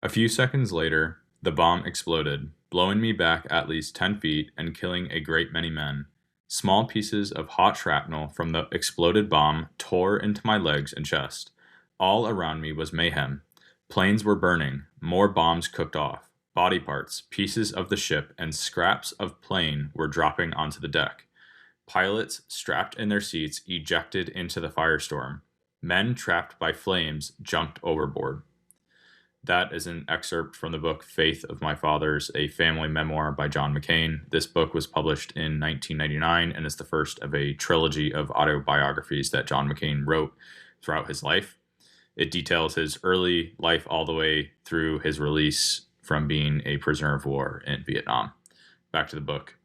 A few seconds later, the bomb exploded, blowing me back at least 10 feet and killing a great many men. Small pieces of hot shrapnel from the exploded bomb tore into my legs and chest. All around me was mayhem. Planes were burning, more bombs cooked off. Body parts, pieces of the ship, and scraps of plane were dropping onto the deck. Pilots, strapped in their seats, ejected into the firestorm. Men trapped by flames jumped overboard. That is an excerpt from the book Faith of My Fathers, a family memoir by John McCain. This book was published in 1999 and is the first of a trilogy of autobiographies that John McCain wrote throughout his life. It details his early life all the way through his release from being a prisoner of war in Vietnam. Back to the book.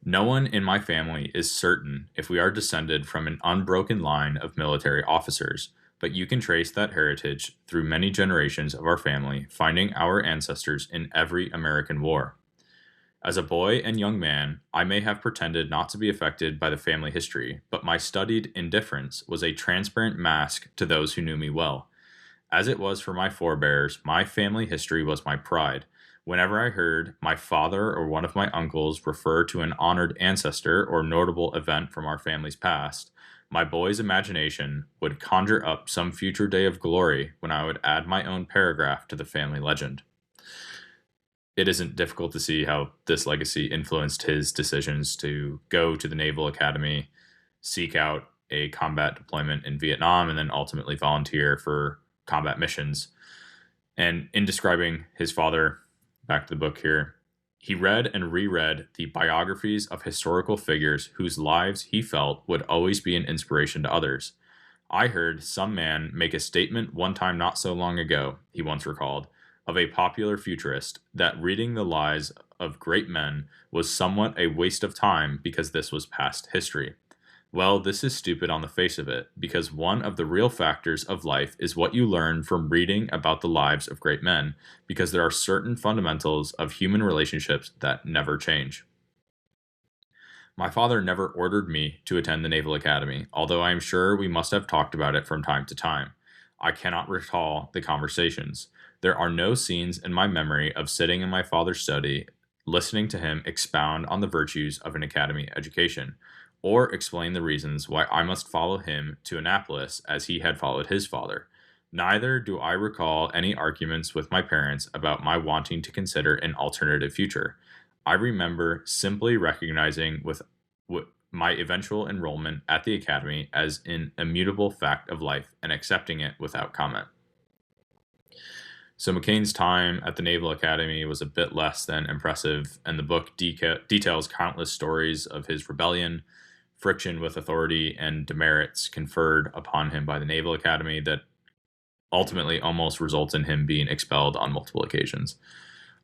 No one in my family is certain if we are descended from an unbroken line of military officers, but you can trace that heritage through many generations of our family, finding our ancestors in every American war. As a boy and young man, I may have pretended not to be affected by the family history, but my studied indifference was a transparent mask to those who knew me well. As it was for my forebears, my family history was my pride. Whenever I heard my father or one of my uncles refer to an honored ancestor or notable event from our family's past, my boy's imagination would conjure up some future day of glory when I would add my own paragraph to the family legend. It isn't difficult to see how this legacy influenced his decisions to go to the Naval Academy, seek out a combat deployment in Vietnam, and then ultimately volunteer for combat missions. And in describing his father, back to the book here, he read and reread the biographies of historical figures whose lives he felt would always be an inspiration to others. I heard some man make a statement one time not so long ago, he once recalled, of a popular futurist, that reading the lives of great men was somewhat a waste of time because this was past history. Well, this is stupid on the face of it, because one of the real factors of life is what you learn from reading about the lives of great men, because there are certain fundamentals of human relationships that never change. My father never ordered me to attend the Naval Academy, although I am sure we must have talked about it from time to time. I cannot recall the conversations. There are no scenes in my memory of sitting in my father's study, listening to him expound on the virtues of an academy education, or explain the reasons why I must follow him to Annapolis as he had followed his father. Neither do I recall any arguments with my parents about my wanting to consider an alternative future. I remember simply recognizing with my eventual enrollment at the academy as an immutable fact of life and accepting it without comment. So McCain's time at the Naval Academy was a bit less than impressive, and the book details countless stories of his rebellion, friction with authority, and demerits conferred upon him by the Naval Academy that ultimately almost results in him being expelled on multiple occasions.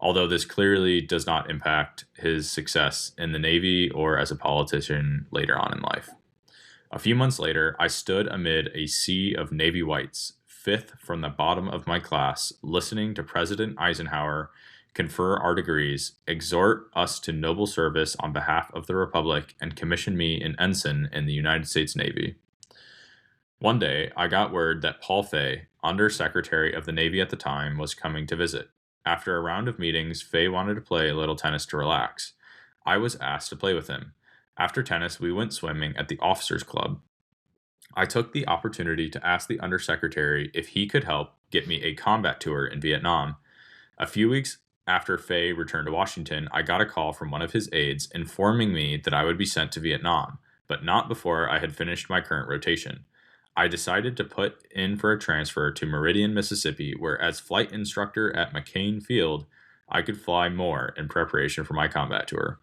Although this clearly does not impact his success in the Navy or as a politician later on in life. A few months later, I stood amid a sea of Navy whites, fifth from the bottom of my class, listening to President Eisenhower confer our degrees, exhort us to noble service on behalf of the Republic, and commission me an ensign in the United States Navy. One day, I got word that Paul Fay, Under Secretary of the Navy at the time, was coming to visit. After a round of meetings, Fay wanted to play a little tennis to relax. I was asked to play with him. After tennis, we went swimming at the Officers Club. I took the opportunity to ask the Undersecretary if he could help get me a combat tour in Vietnam. A few weeks after Fay returned to Washington, I got a call from one of his aides informing me that I would be sent to Vietnam, but not before I had finished my current rotation. I decided to put in for a transfer to Meridian, Mississippi, where as flight instructor at McCain Field, I could fly more in preparation for my combat tour.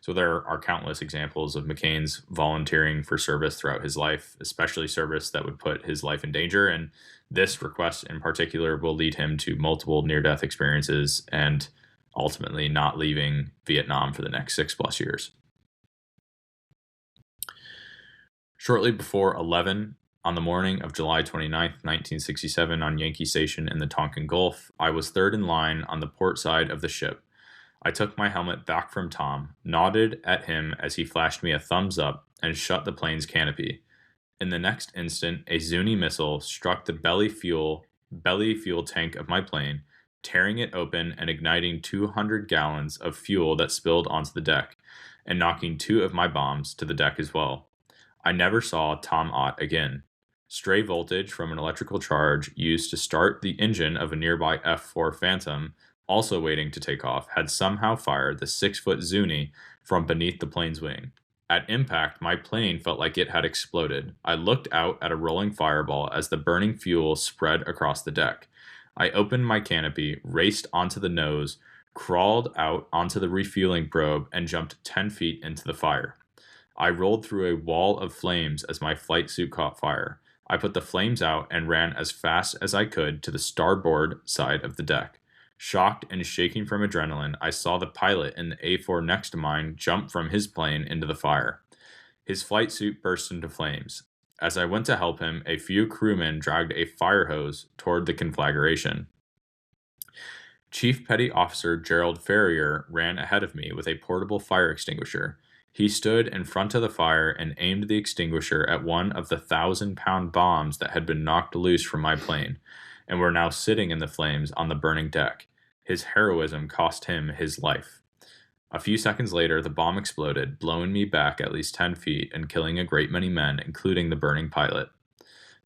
So there are countless examples of McCain's volunteering for service throughout his life, especially service that would put his life in danger. And this request in particular will lead him to multiple near-death experiences and ultimately not leaving Vietnam for the next 6+ years. Shortly before 11 on the morning of July 29th, 1967, on Yankee Station in the Tonkin Gulf, I was third in line on the port side of the ship. I took my helmet back from Tom, nodded at him as he flashed me a thumbs up, and shut the plane's canopy. In the next instant, a Zuni missile struck the belly fuel belly fuel tank of my plane, tearing it open and igniting 200 gallons of fuel that spilled onto the deck, and knocking 2 of my bombs to the deck as well. I never saw Tom Ott again. Stray voltage from an electrical charge used to start the engine of a nearby F-4 Phantom, also waiting to take off, had somehow fired the 6-foot Zuni from beneath the plane's wing. At impact, my plane felt like it had exploded. I looked out at a rolling fireball as the burning fuel spread across the deck. I opened my canopy, raced onto the nose, crawled out onto the refueling probe, and jumped 10 feet into the fire. I rolled through a wall of flames as my flight suit caught fire. I put the flames out and ran as fast as I could to the starboard side of the deck. Shocked and shaking from adrenaline, I saw the pilot in the A4 next to mine jump from his plane into the fire. His flight suit burst into flames. As I went to help him, a few crewmen dragged a fire hose toward the conflagration. Chief Petty Officer Gerald Ferrier ran ahead of me with a portable fire extinguisher. He stood in front of the fire and aimed the extinguisher at one of the 1,000-pound bombs that had been knocked loose from my plane, and were now sitting in the flames on the burning deck. His heroism cost him his life. A few seconds later, the bomb exploded, blowing me back at least 10 feet and killing a great many men, including the burning pilot,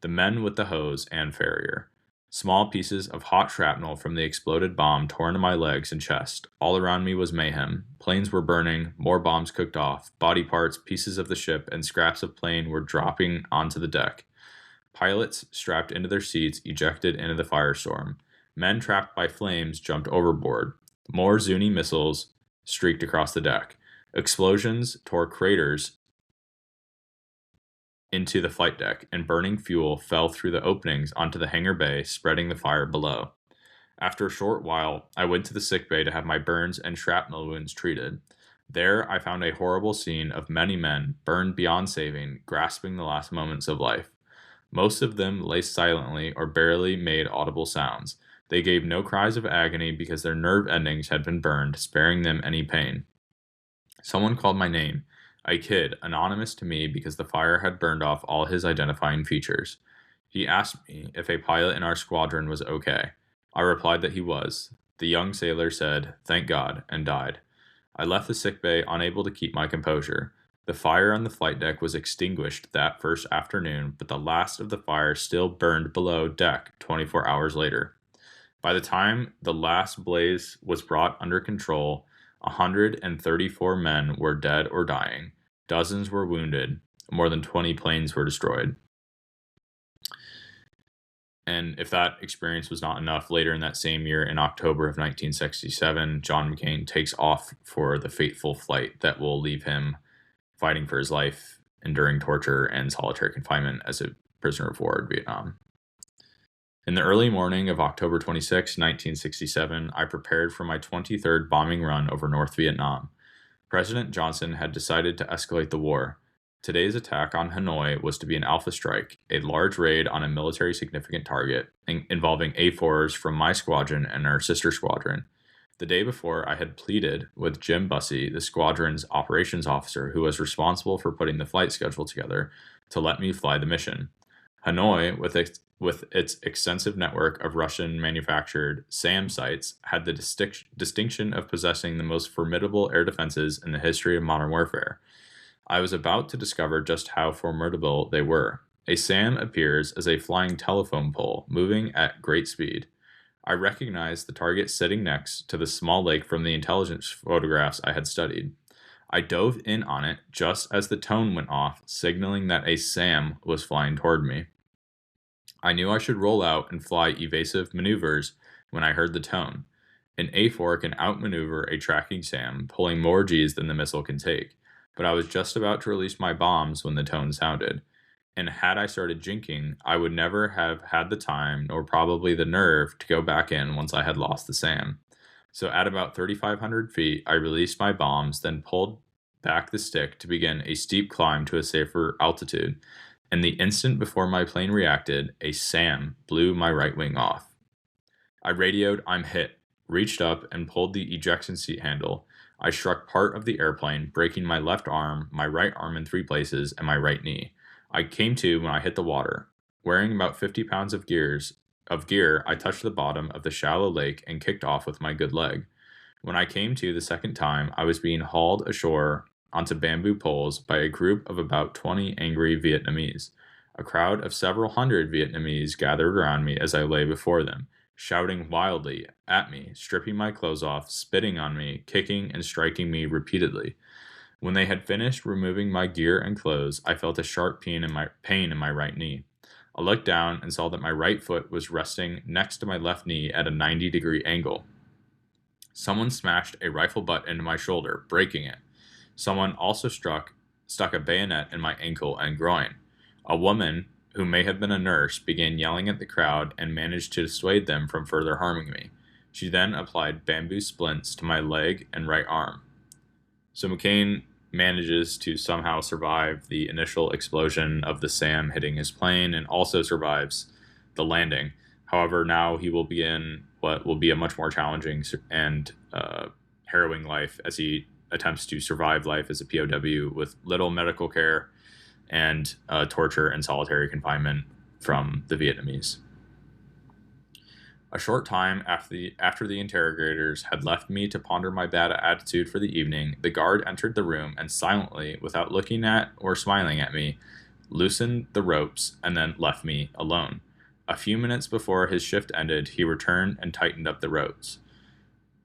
the men with the hose, and Ferrier. Small pieces of hot shrapnel from the exploded bomb tore into my legs and chest. All around me was mayhem. Planes were burning, more bombs cooked off, body parts, pieces of the ship, and scraps of plane were dropping onto the deck. Pilots, strapped into their seats, ejected into the firestorm. Men trapped by flames jumped overboard. More Zuni missiles streaked across the deck. Explosions tore craters into the flight deck, and burning fuel fell through the openings onto the hangar bay, spreading the fire below. After a short while, I went to the sick bay to have my burns and shrapnel wounds treated. There, I found a horrible scene of many men, burned beyond saving, grasping the last moments of life. Most of them lay silently or barely made audible sounds. They gave no cries of agony because their nerve endings had been burned, sparing them any pain. Someone called my name. A kid, anonymous to me because the fire had burned off all his identifying features. He asked me if a pilot in our squadron was okay. I replied that he was. The young sailor said, "Thank God," and died. I left the sickbay unable to keep my composure. The fire on the flight deck was extinguished that first afternoon, but the last of the fire still burned below deck 24 hours later. By the time the last blaze was brought under control, 134 men were dead or dying. Dozens were wounded. More than 20 planes were destroyed. And if that experience was not enough, later in that same year, in October of 1967, John McCain takes off for the fateful flight that will leave him fighting for his life, enduring torture, and solitary confinement as a prisoner of war in Vietnam. In the early morning of October 26, 1967, I prepared for my 23rd bombing run over North Vietnam. President Johnson had decided to escalate the war. Today's attack on Hanoi was to be an Alpha Strike, a large raid on a military significant target, involving A4s from my squadron and our sister squadron. The day before, I had pleaded with Jim Bussey, the squadron's operations officer who was responsible for putting the flight schedule together, to let me fly the mission. Hanoi, with its extensive network of Russian-manufactured SAM sites, had the distinction of possessing the most formidable air defenses in the history of modern warfare. I was about to discover just how formidable they were. A SAM appears as a flying telephone pole, moving at great speed. I recognized the target sitting next to the small lake from the intelligence photographs I had studied. I dove in on it just as the tone went off, signaling that a SAM was flying toward me. I knew I should roll out and fly evasive maneuvers when I heard the tone. An A4 can outmaneuver a tracking SAM, pulling more Gs than the missile can take, but I was just about to release my bombs when the tone sounded. And had I started jinking, I would never have had the time, nor probably the nerve, to go back in once I had lost the SAM. So at about 3,500 feet, I released my bombs, then pulled back the stick to begin a steep climb to a safer altitude. And the instant before my plane reacted, a SAM blew my right wing off. I radioed, "I'm hit," reached up and pulled the ejection seat handle. I struck part of the airplane, breaking my left arm, my right arm in 3 places, and my right knee. I came to when I hit the water. Wearing about 50 pounds of gears, of gear, I touched the bottom of the shallow lake and kicked off with my good leg. When I came to the second time, I was being hauled ashore onto bamboo poles by a group of about 20 angry Vietnamese. A crowd of several hundred Vietnamese gathered around me as I lay before them, shouting wildly at me, stripping my clothes off, spitting on me, kicking and striking me repeatedly. When they had finished removing my gear and clothes, I felt a sharp pain in my right knee. I looked down and saw that my right foot was resting next to my left knee at a 90-degree angle. Someone smashed a rifle butt into my shoulder, breaking it. Someone also stuck a bayonet in my ankle and groin. A woman, who may have been a nurse, began yelling at the crowd and managed to dissuade them from further harming me. She then applied bamboo splints to my leg and right arm. So McCain manages to somehow survive the initial explosion of the SAM hitting his plane and also survives the landing. However, now he will begin what will be a much more challenging and harrowing life as he attempts to survive life as a POW with little medical care and torture and solitary confinement from the Vietnamese. A short time after the interrogators had left me to ponder my bad attitude for the evening, the guard entered the room and silently, without looking at or smiling at me, loosened the ropes and then left me alone. A few minutes before his shift ended, he returned and tightened up the ropes.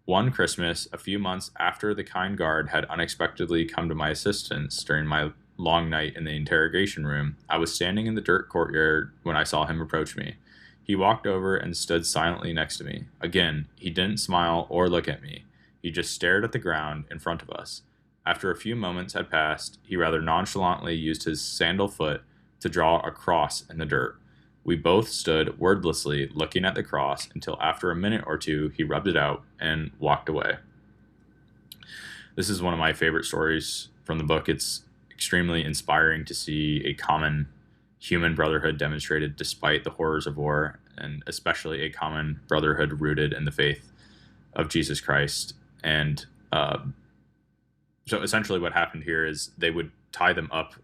One Christmas, a few months after the kind guard had unexpectedly come to my assistance during my long night in the interrogation room, I was standing in the dirt courtyard when I saw him approach me. He walked over and stood silently next to me. Again, he didn't smile or look at me. He just stared at the ground in front of us. After a few moments had passed, he rather nonchalantly used his sandal foot to draw a cross in the dirt. We both stood wordlessly looking at the cross until after a minute or two he rubbed it out and walked away. This is one of my favorite stories from the book. It's extremely inspiring to see a common human brotherhood demonstrated despite the horrors of war, and especially a common brotherhood rooted in the faith of Jesus Christ. And so essentially what happened here is they would tie them up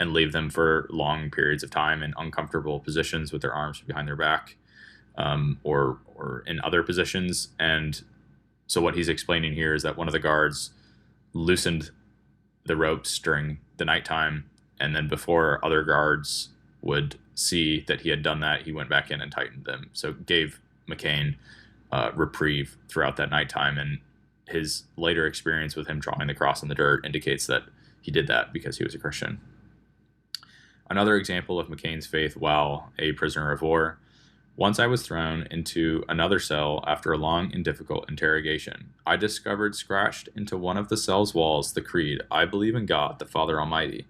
and leave them for long periods of time in uncomfortable positions with their arms behind their back, or in other positions. And so what he's explaining here is that one of the guards loosened the ropes during the nighttime, and then before other guards would see that he had done that, he went back in and tightened them. So gave McCain reprieve throughout that nighttime. And his later experience with him drawing the cross in the dirt indicates that he did that because he was a Christian. Another example of McCain's faith while a prisoner of war. Once I was thrown into another cell after a long and difficult interrogation. I discovered scratched into one of the cell's walls the creed, "I believe in God, the Father Almighty."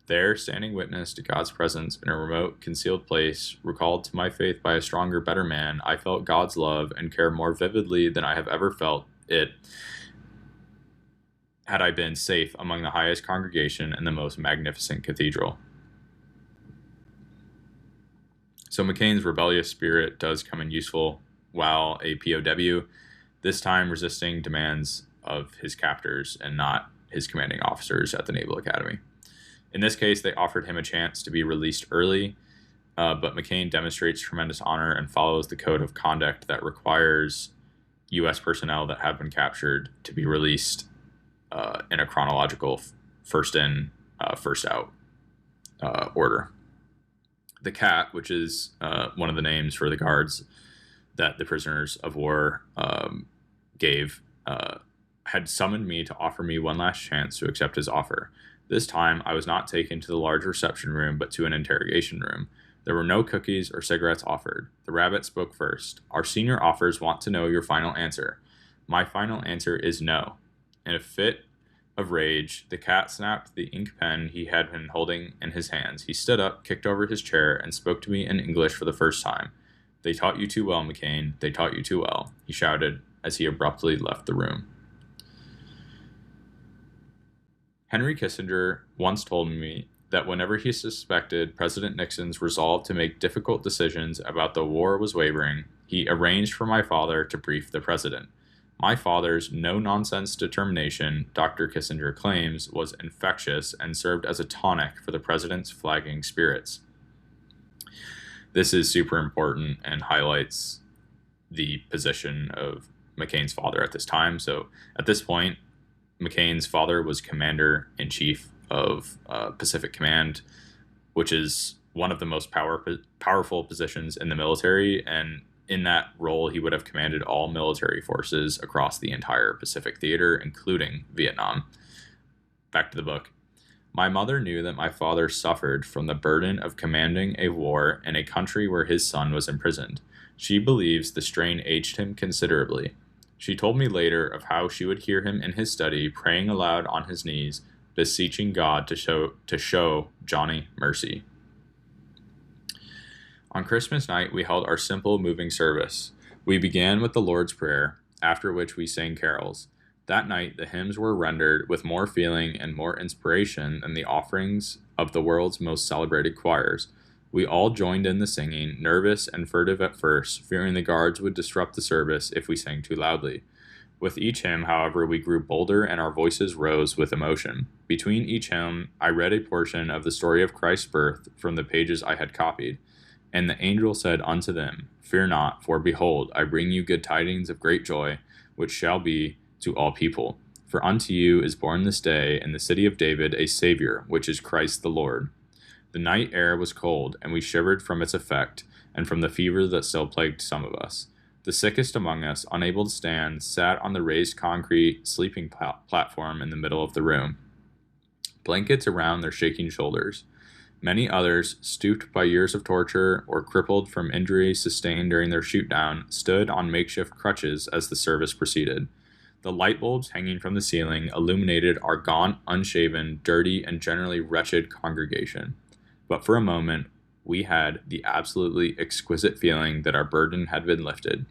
There, standing witness to God's presence in a remote, concealed place, recalled to my faith by a stronger, better man, I felt God's love and care more vividly than I have ever felt it had I been safe among the highest congregation in the most magnificent cathedral. So McCain's rebellious spirit does come in useful while a POW, this time resisting demands of his captors and not his commanding officers at the Naval Academy. In this case, they offered him a chance to be released early, but McCain demonstrates tremendous honor and follows the code of conduct that requires U.S. personnel that have been captured to be released in a chronological first in, first out order. The Cat, which is one of the names for the guards that the prisoners of war gave, had summoned me to offer me one last chance to accept his offer. This time, I was not taken to the large reception room, but to an interrogation room. There were no cookies or cigarettes offered. The rabbit spoke first. "Our senior offers want to know your final answer." "My final answer is no." In a fit of rage, the Cat snapped the ink pen he had been holding in his hands. He stood up, kicked over his chair, and spoke to me in English for the first time. "They taught you too well, McCain. They taught you too well," he shouted as he abruptly left the room. Henry Kissinger once told me that whenever he suspected President Nixon's resolve to make difficult decisions about the war was wavering, he arranged for my father to brief the president. My father's no-nonsense determination, Dr. Kissinger claims, was infectious and served as a tonic for the president's flagging spirits. This is super important and highlights the position of McCain's father at this time. So at this point, McCain's father was commander-in-chief of Pacific Command, which is one of the most powerful positions in the military. And in that role, he would have commanded all military forces across the entire Pacific theater, including Vietnam. Back to the book. My mother knew that my father suffered from the burden of commanding a war in a country where his son was imprisoned. She believes the strain aged him considerably. She told me later of how she would hear him in his study praying aloud on his knees, beseeching God to show Johnny mercy. On Christmas night, we held our simple, moving service. We began with the Lord's Prayer, after which we sang carols. That night, the hymns were rendered with more feeling and more inspiration than the offerings of the world's most celebrated choirs. We all joined in the singing, nervous and furtive at first, fearing the guards would disrupt the service if we sang too loudly. With each hymn, however, we grew bolder and our voices rose with emotion. Between each hymn, I read a portion of the story of Christ's birth from the pages I had copied. And the angel said unto them, Fear not, for behold, I bring you good tidings of great joy, which shall be to all people. For unto you is born this day in the city of David a Savior, which is Christ the Lord. The night air was cold, and we shivered from its effect, and from the fever that still plagued some of us. The sickest among us, unable to stand, sat on the raised concrete sleeping platform in the middle of the room, blankets around their shaking shoulders. Many others, stooped by years of torture or crippled from injuries sustained during their shoot-down, stood on makeshift crutches as the service proceeded. The light bulbs hanging from the ceiling illuminated our gaunt, unshaven, dirty, and generally wretched congregation. But for a moment, we had the absolutely exquisite feeling that our burden had been lifted.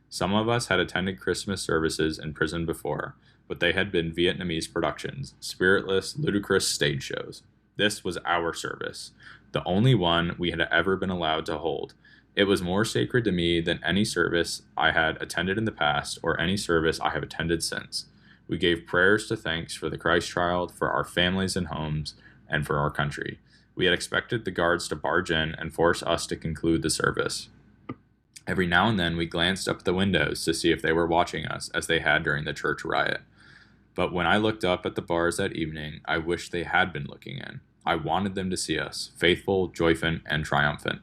Some of us had attended Christmas services in prison before, but they had been Vietnamese productions, spiritless, ludicrous stage shows. This was our service, the only one we had ever been allowed to hold. It was more sacred to me than any service I had attended in the past or any service I have attended since. We gave prayers to thanks for the Christ child, for our families and homes, and for our country. We had expected the guards to barge in and force us to conclude the service. Every now and then we glanced up the windows to see if they were watching us, as they had during the church riot. But when I looked up at the bars that evening, I wished they had been looking in. I wanted them to see us, faithful, joyful, and triumphant.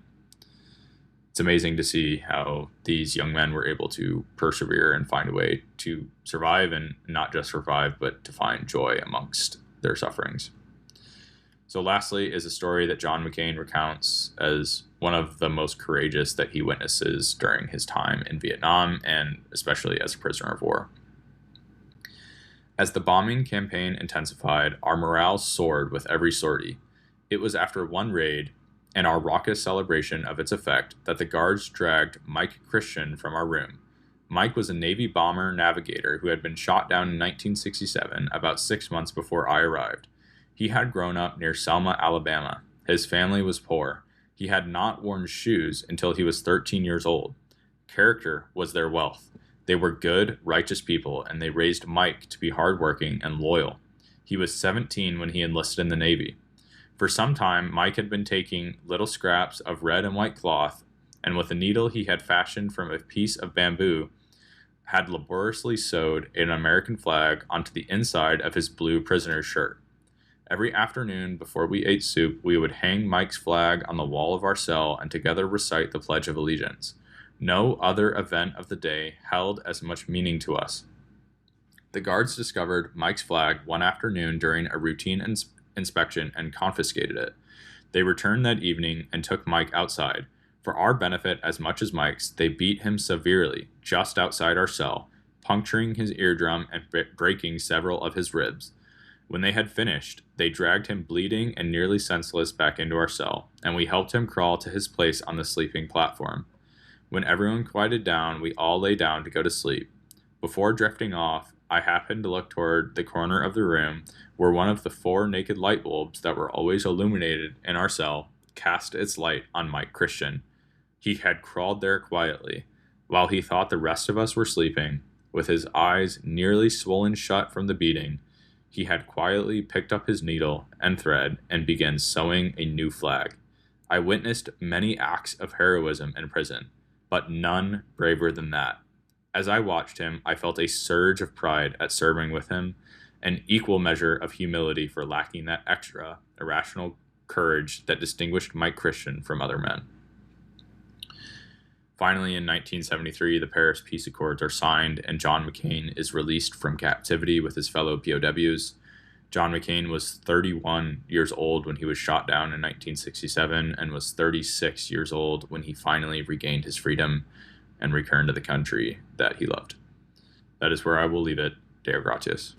It's amazing to see how these young men were able to persevere and find a way to survive, and not just survive, but to find joy amongst their sufferings. So lastly is a story that John McCain recounts as one of the most courageous that he witnesses during his time in Vietnam, and especially as a prisoner of war. As the bombing campaign intensified, our morale soared with every sortie. It was after one raid and our raucous celebration of its effect that the guards dragged Mike Christian from our room. Mike was a Navy bomber navigator who had been shot down in 1967, about 6 months before I arrived. He had grown up near Selma, Alabama. His family was poor. He had not worn shoes until he was 13 years old. Character was their wealth. They were good, righteous people, and they raised Mike to be hardworking and loyal. He was 17 when he enlisted in the Navy. For some time, Mike had been taking little scraps of red and white cloth, and with a needle he had fashioned from a piece of bamboo, had laboriously sewed an American flag onto the inside of his blue prisoner's shirt. Every afternoon, before we ate soup, we would hang Mike's flag on the wall of our cell and together recite the Pledge of Allegiance. No other event of the day held as much meaning to us. The guards discovered Mike's flag one afternoon during a routine inspection and confiscated it. They returned that evening and took Mike outside. For our benefit as much as Mike's, they beat him severely just outside our cell, puncturing his eardrum and breaking several of his ribs. When they had finished, they dragged him bleeding and nearly senseless back into our cell, and we helped him crawl to his place on the sleeping platform. When everyone quieted down, we all lay down to go to sleep. Before drifting off, I happened to look toward the corner of the room where one of the 4 naked light bulbs that were always illuminated in our cell cast its light on Mike Christian. He had crawled there quietly, while he thought the rest of us were sleeping. With his eyes nearly swollen shut from the beating, he had quietly picked up his needle and thread and began sewing a new flag. I witnessed many acts of heroism in prison, but none braver than that. As I watched him, I felt a surge of pride at serving with him, an equal measure of humility for lacking that extra, irrational courage that distinguished Mike Christian from other men. Finally, in 1973, the Paris Peace Accords are signed, and John McCain is released from captivity with his fellow POWs. John McCain was 31 years old when he was shot down in 1967 and was 36 years old when he finally regained his freedom and returned to the country that he loved. That is where I will leave it. Deo gratias.